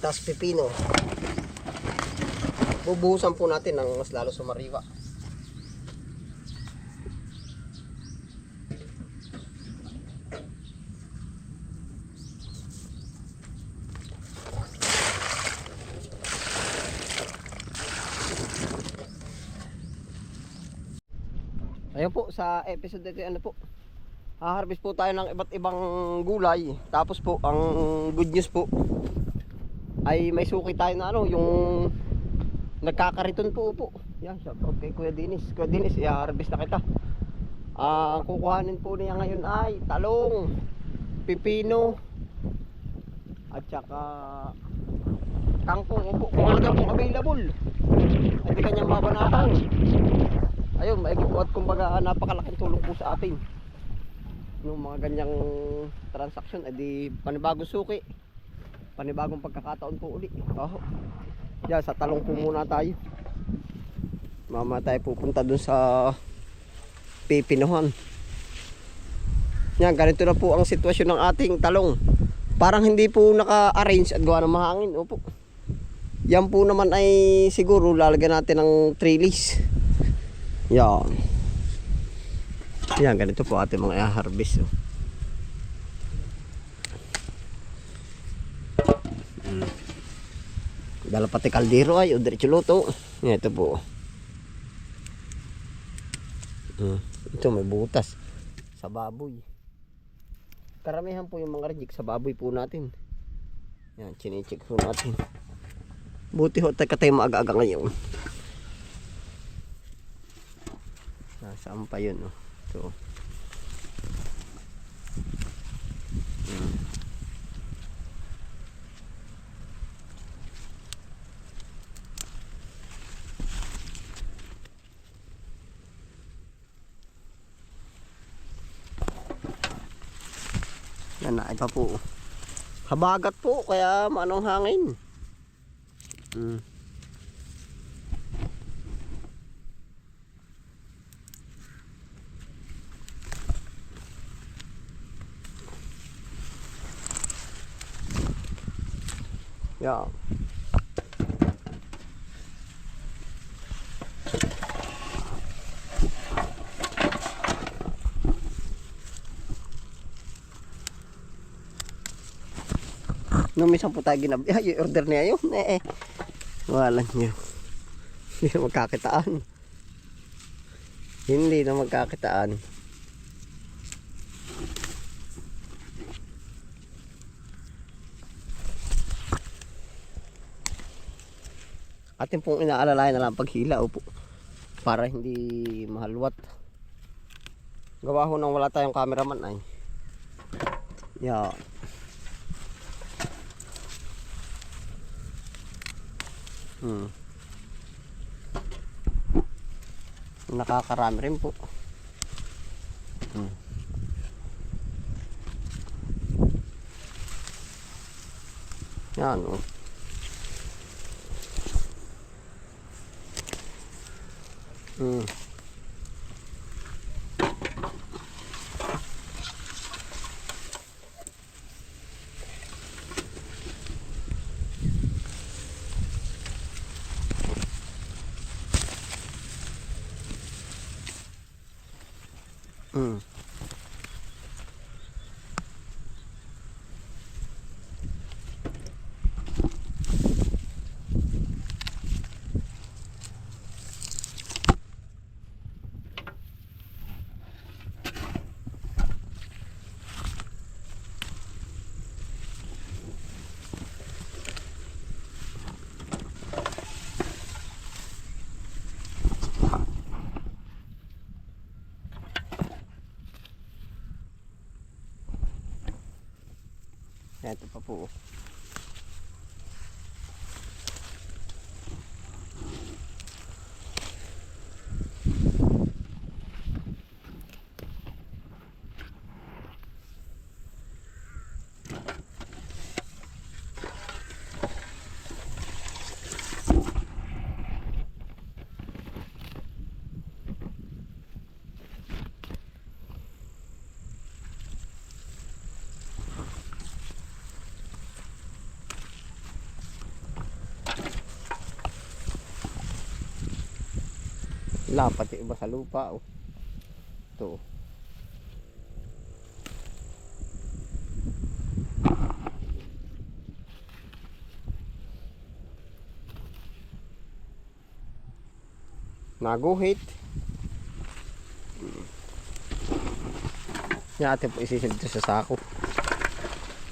tas pipino. Bubuhusan po natin ng mas lalo sumariwa. Ayun po, sa episode dito ano po, haharvest po tayo ng iba't ibang gulay. Tapos po, ang good news po ay may suki tayo na ano, yung nagkakariton po. Yan, shout out kay Kuya Dennis. Kuya Dennis, i-harvest na kita. Ang kukuhanin po niya ngayon ay talong, pipino, at saka kangkong po. Kung ano po available, ay di kanyang mabanatang. Ayun, maigit po at kumbaga napakalaking tulong po sa atin yung mga ganyang transaction. Ay di panibagong suki, panibagong pagkakataon po uli. Yan, sa talong po muna tayo. Mama tayo pupunta dun sa pipinohan. Yan, ganito na po ang sitwasyon ng ating talong. Parang hindi po naka-arrange at gawa ng mahangin. Opo. Yan po naman ay siguro lalagyan natin ng trellis. Yan. Yan, ganito po ating mga i-harvest. Dala pati kaldero ay o diretso luto. Yan, ito po. Ito may butas sa baboy. Karamihan po yung mga reject sa baboy po natin. Yan, chine-check po natin. Buti ho tayo maaga-aga ngayon. Nasaan pa yun, oh. Ito. Yan na, ipa po. Habagat po, kaya manong hangin. Yeah. Nung minsan po tayo ginabi, ay, order niya yun. Wala nyo. Hindi na magkakitaan. Hindi na magkakitaan. Atin pong inaalalayan na lang paghila po, para hindi mahalwat. Gawa ho nang wala tayong cameraman ay. Yeah. Nakakarami rin po. Yan, oh. Ito pa po. Lapat yung iba sa lupa. Oh. Ito. Naguhit. Yan atin po isisilid ito sa sako.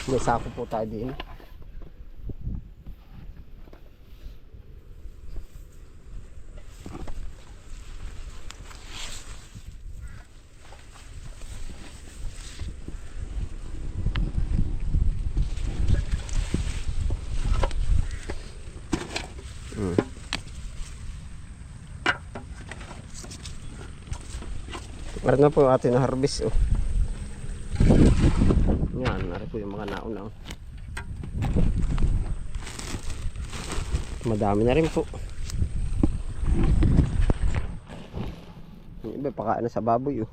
May sako po tayo din. Meron na po yung ating na-harvest. Oh. Yan, nari po yung mga nauna. Oh. Madami na rin po. Yung iba pakain na sa baboy. Oh.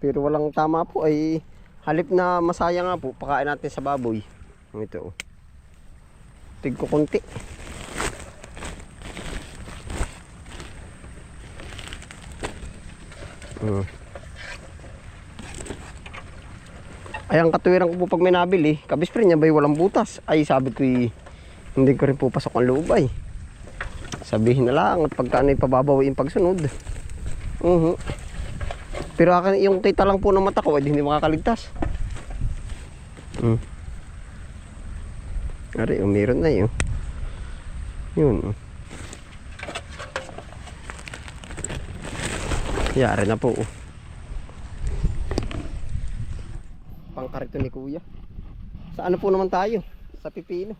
Pero walang tama po ay halip na masaya nga po, pakain natin sa baboy. Ito. Oh. Tig ko konti. Ay ang katuwiran ko po pag may nabili, kabispre niya ba'y walang butas? Ay sabi ko hindi ko rin po pasok ang loob ay. Sabihin na lang at pagka ano ipababawiin pagsunod. Pero akin yung kita lang po ng mata ko ay hindi makakaligtas. Ari, meron na yun. Yun. Yari na po. Pangkarito ni kuya. Sa ano po naman tayo? Sa pipino.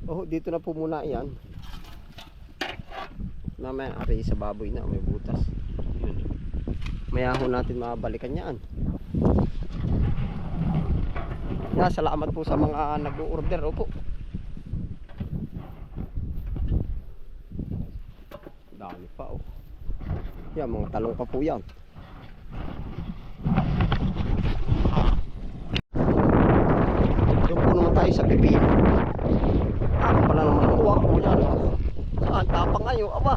Oh, dito na po muna yan. Mamaya ari sa baboy na may butas. Yun. Maya ho natin mabalikan yan. Nga, salamat po sa mga nag-order. Opo. Dami pa oh. Yan, mga talong pa po yan. Doon po naman tayo sa pipino. Ako pala naman ang uwak mo yan. Saan? Tapang ngayon, aba.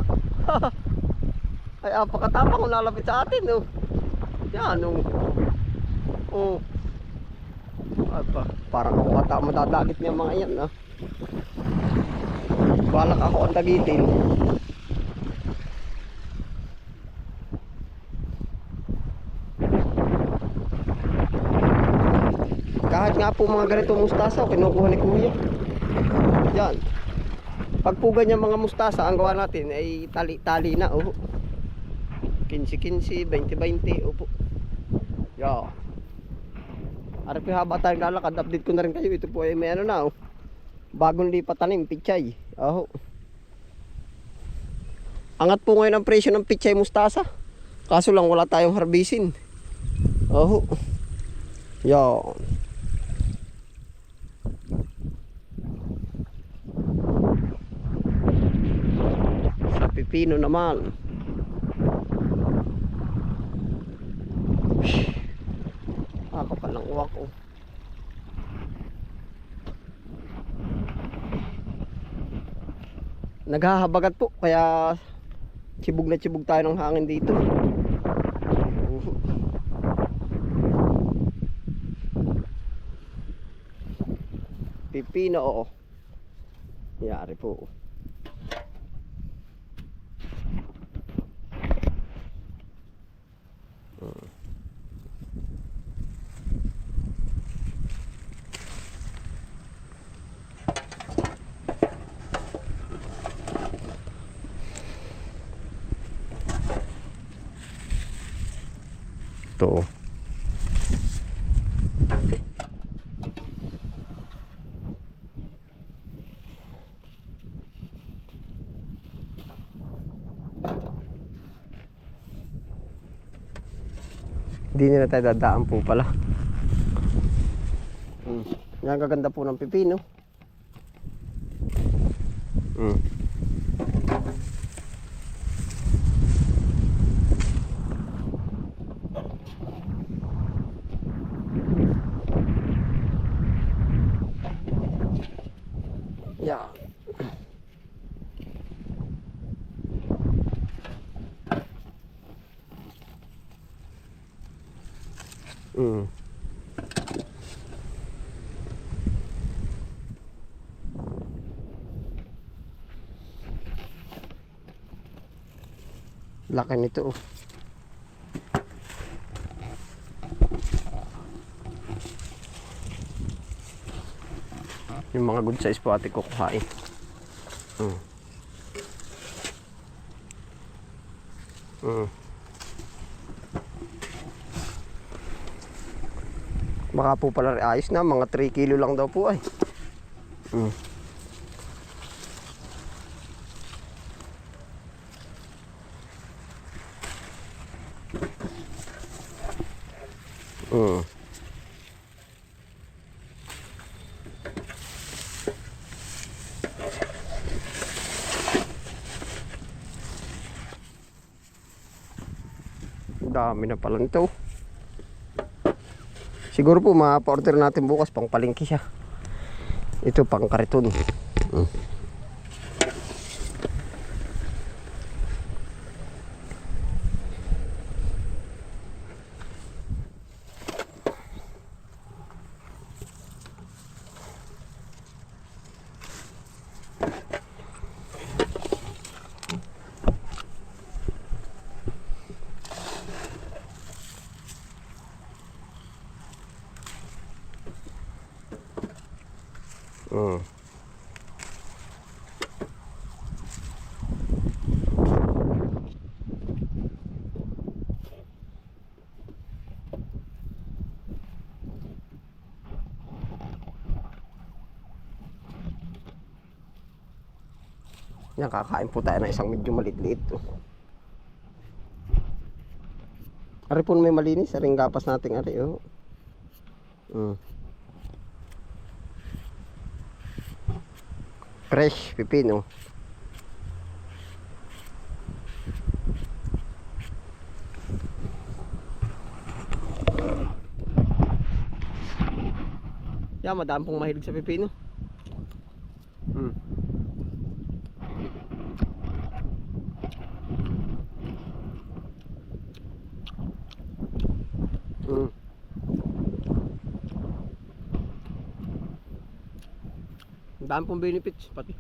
Ay, apakatapang kung lalapit sa atin. Oh. Yan, oh. Oh. Apa, parang ako madadagit niya mga yan. Ah. Balak ako ang dagitin. Kahit nga po mga ganito mustasa, kinukuha ni kuya. Yan. Pag po ganyan mga mustasa, ang gawa natin ay tali-tali na. Oh. 15-15, 20-20. Opo. Yan. Ari po haba tayong lalakad. Update ko na rin kayo. Ito po ay may ano na. Oh. Bagong lipat tanim, pichay. Oh. Angat po ngayon ang presyo ng pichay mustasa. Kaso lang wala tayong harbisin. Oh. Yan. Sa pipino naman. Ako palang uwak ko. Naghahabagat po kaya chibog na chibog tayo ng hangin dito. Pipino oo. Yari po. Ito. Hindi nila tayo dadaan po pala. Yan gaganda po ng pipino. Yan. Laki nito oh. Yung mga good size po ate kukuhain. Baka po pala ayos na, mga 3 kilo lang daw po ay. Mm. Dami na pala nito. Siguro po ma-order natin bukas pang palengke siya. Ito pang kariton. Yan, kakain po tayo ng isang medyo maliit-liit. Ari po may malinis, aring gapas nating ari oh. Fresh pipino. Yan, madami pong mahilig sa pipino. Dami pong benefits pati.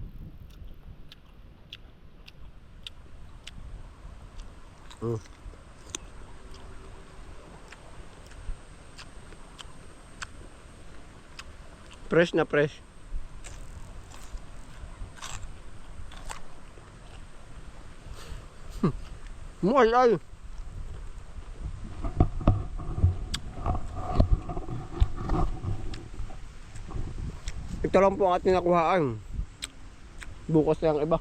Fresh na fresh. Malay. Ito lang po ang ating nakuhaan. Bukas na ang iba.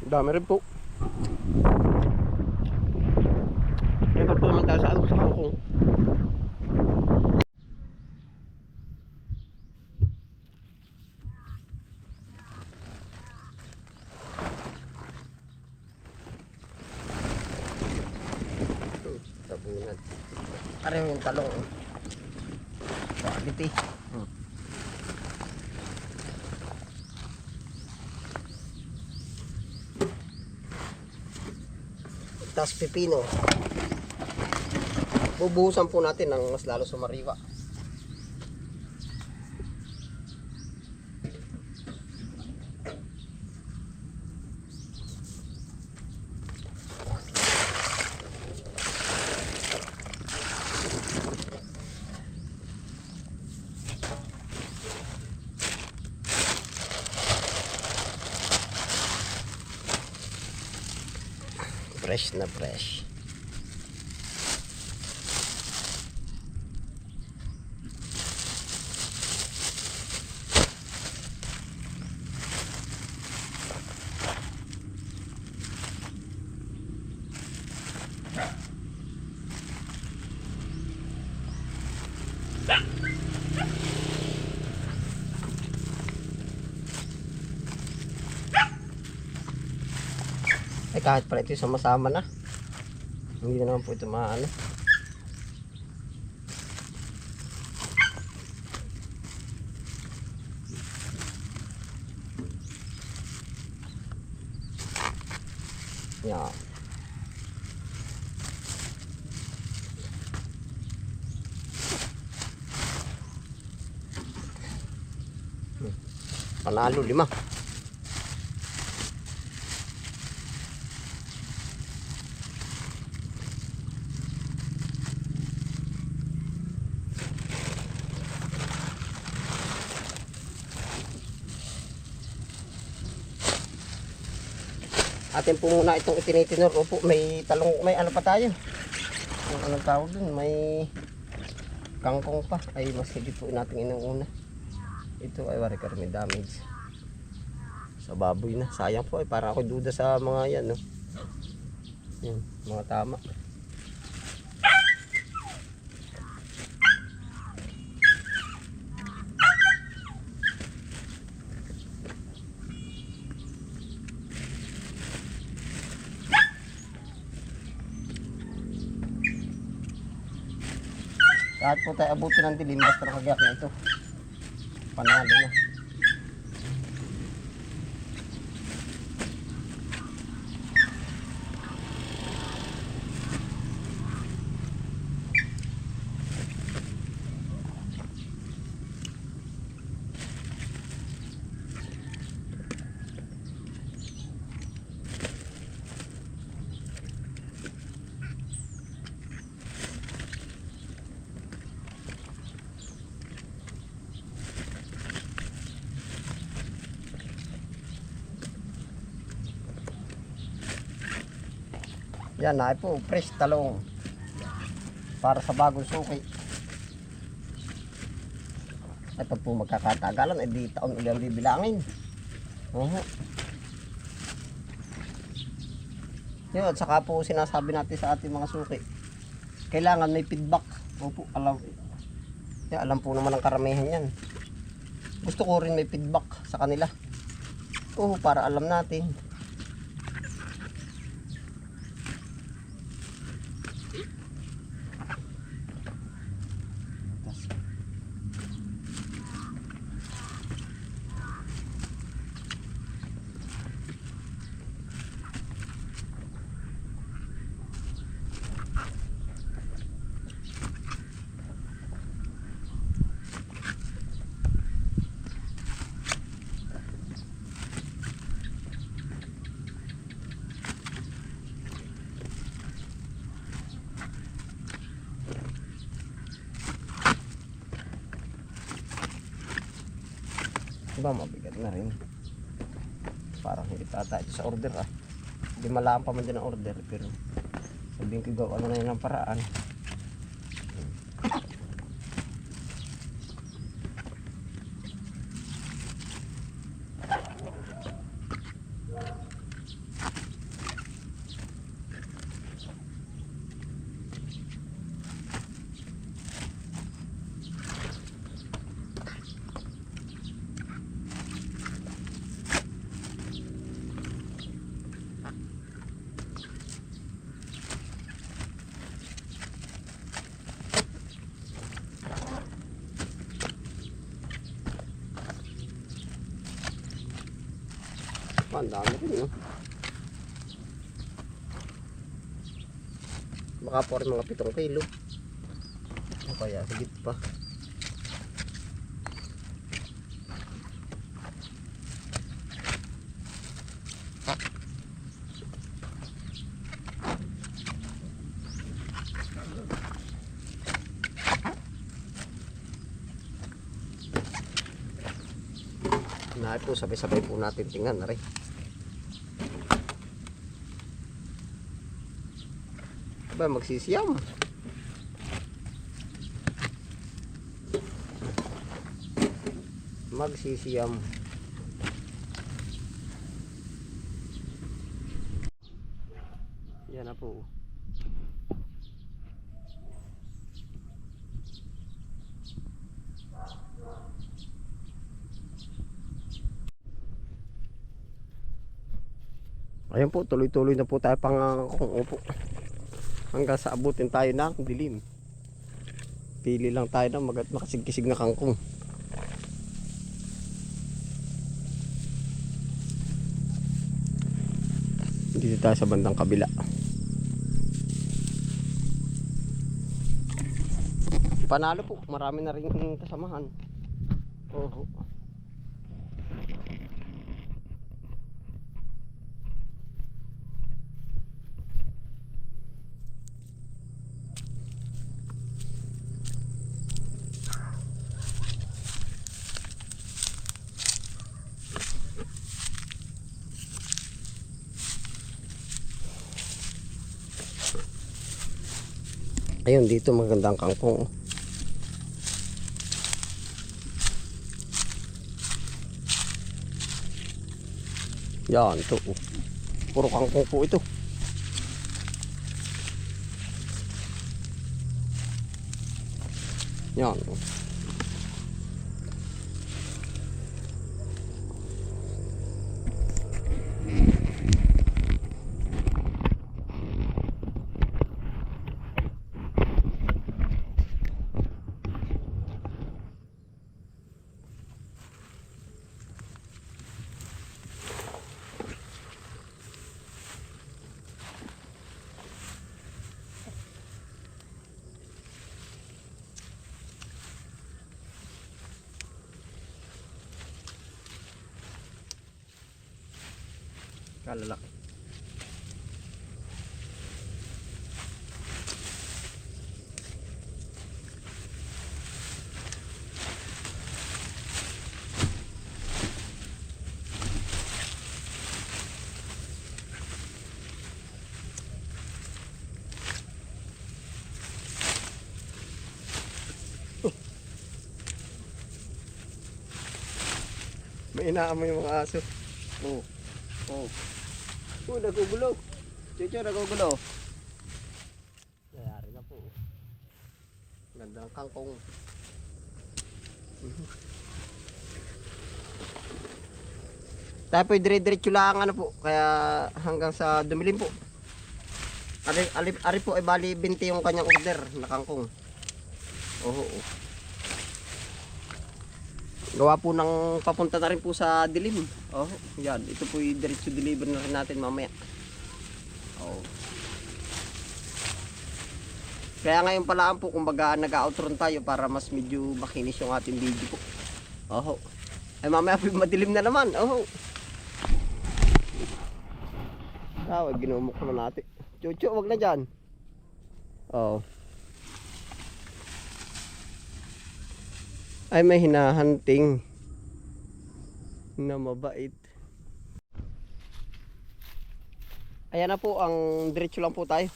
Dami rin po. Ito po naman tayo sa kangkong. Tabunan. Pareho yung talong. Quality. Tas pipino. Bubuhusan po natin ng mas lalo sumariwa. Fresh na fresh. Ay kahit pala ito sama-sama na. Hindi na naman po ito maano. Yan. Panalo 5. Atin po muna itong itinitinor. Opo, may talong, may ano pa tayo. Yung anong tawag dun, may kangkong pa. Ay, mas hindi po natin inuuna. Ito ay wari may damage. Sa baboy na. Sayang po ay para ako duda sa mga yan. No? Yan, mga tama. Kahit po tayo abutin ng dilim, basta nakagayak na ito. Panalo na. Yan, ay po, fresh talong. Para sa bagong suki. Ay pag po magkakatagalan, ay di taon ulit bibilangin. Yun, at saka po sinasabi natin sa ating mga suki, kailangan may feedback. Opo, alam. Yan, alam po naman ang karamihan yan. Gusto ko rin may feedback sa kanila. Oo, para alam natin. Diba mabigat na rin. Parang hindi tata ito sa order ah. Hindi malaan pa man din ang order, pero sabihin ko gawa ano na yun ang paraan. Ang dami rin, no? Baka po rin mga 7 kilo. O kaya, sigit pa. Na po, sabay-sabay po natin tingnan na rin. Ba, magsisiyam. Magsisiyam. Yan na po. Ayan po, tuloy-tuloy na po tayo pangangakong. Opo. Hanggang sa abutin tayo ng dilim. Pili lang tayo ng makasig-kisig na kangkong. Dito tayo sa bandang kabila. Panalo po, marami na rin kasamahan. Oh. Ayun, dito magandang kangkong. Yan, ito. Puro kangkong po ito. Yan. Kalalaki. May inaamoy yung mga aso. Oh. Oh. Oh, nagugulo. Chucho, nagugulo. Nangyari na po. Gandang kangkong. Tayo po dire-diretso lang ano po. Kaya hanggang sa dumilim po. Ari po ay bali 20 yung kanyang order na kangkong. Oo. Gawa po ng papunta na rin po sa dilim. Oh, yan. Ito po yung diretso deliver na rin natin mamaya. Oh. Kaya ngayon pala po, kumbaga nag-outro tayo para mas medyo makinis yung ating video po. Oh. Ay mamaya po madilim na naman. Oh. Tawag, ginumok na natin. Chucho, wag na dyan. Oh. Ay may hinahunting na mabait. Ayan na po, ang diretso lang po tayo.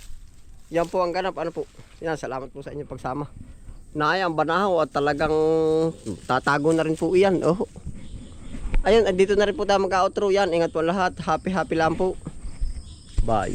Yan po ang ganap, ano po. Yan, salamat po sa inyong pagsama. Naayang banahaw at talagang tatago na rin po iyan. Oh. Ayun, dito na rin po tayo mag-outro yan. Ingat po lahat. Happy lang po. Bye.